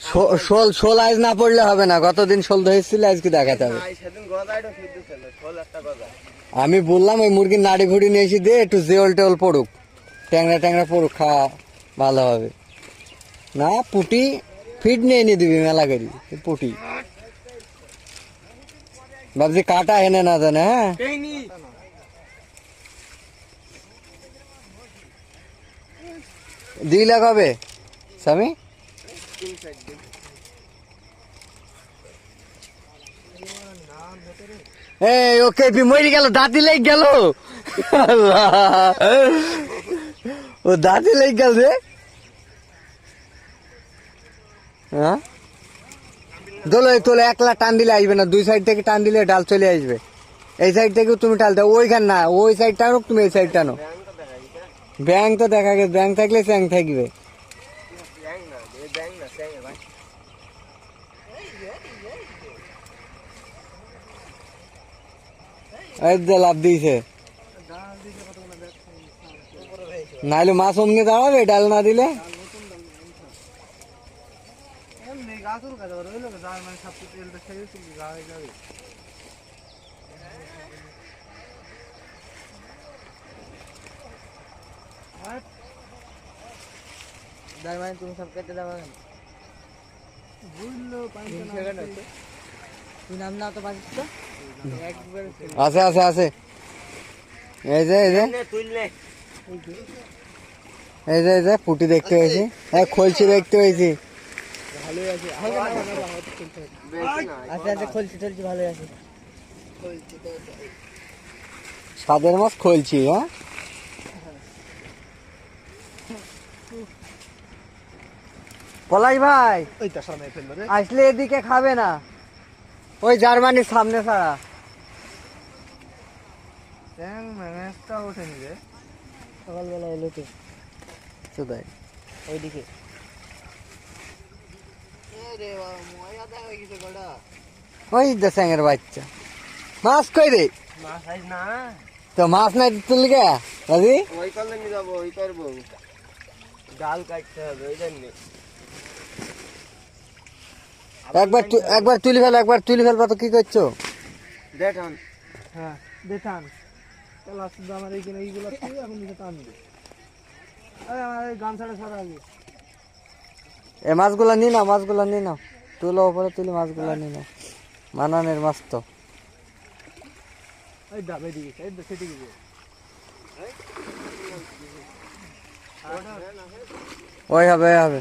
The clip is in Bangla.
শোল শোল আজ না পড়লে হবে না, গতদিন শোল ধরেছিল আজকে দেখাতে হবে। আমি বললাম ওই মুরগির নাড়ি ভুড়ি নিয়ে এসে দিয়ে একটু জেওল টেওল পড়ুক, ট্যাংরা ট্যাংরা পড়ুক, খাওয়া ভালো হবে। না পুটি ফিট নিয়ে এনে দিবি মেলা করি, পুটি ভাবছি কাটা এনে না জানে। হ্যাঁ দিলে কবে স্বামী? এই ওকে মরে গেল, দাঁতি লেগে গেল, ও দাঁতি লেগে গেল রে। হ্যাঁ দোলো তোলে একলা টান দিলে আসবে না, দুই সাইড থেকে টান দিলে ডাল চলে আসবে। এই সাইড থেকেও তুমি টাল দাও, ওইখান না ওই সাইড টানো, তুমি এই সাইড টানো। ব্যাং তো দেখা গেছে, ব্যাং থাকলে চ্যাং থাকবে। লাভ দিয়েছে, নাইলে মাছ অমনি দাঁড়াবে ডাল না দিলে। তুমি সব কেটে দেওয়া নাম না তো আছে আছে আছে। এই যে এই যে এই যে এই যে পুটি দেখতে হয়েছি, খলছি দেখতে হয়েছি, সাদের মাছ খলছি। হ্যাঁ পলাই ভাই আসলে এদিকে খাবে না, ওই জার্মানির সামনে ছাড়া। সকালবেলা এলো তো কোথায় ওইদিকে। ওই স্যাঙের বাচ্চা মাছ কই রে, তো মাছ নাই তুল গে দাদি, ওই করলে নিয়ে যাবো, ওই করবো ডাল কাটতে হবে ওই জন্য। একবার তুলি ফেল, একবার তুলি ফেলবা তো কি করছো দেখান। হ্যাঁ দেখান আমার এইখানে এইগুলো এখন নিচে টানবে। গান ছাড়া ছাড়া আগে এ মাছগুলা নি না, মাছগুলা নি না, তুলো ওপরে তুলি মাছগুলা নি না, মানানের মাছ তো। ওই হবে ওই হবে।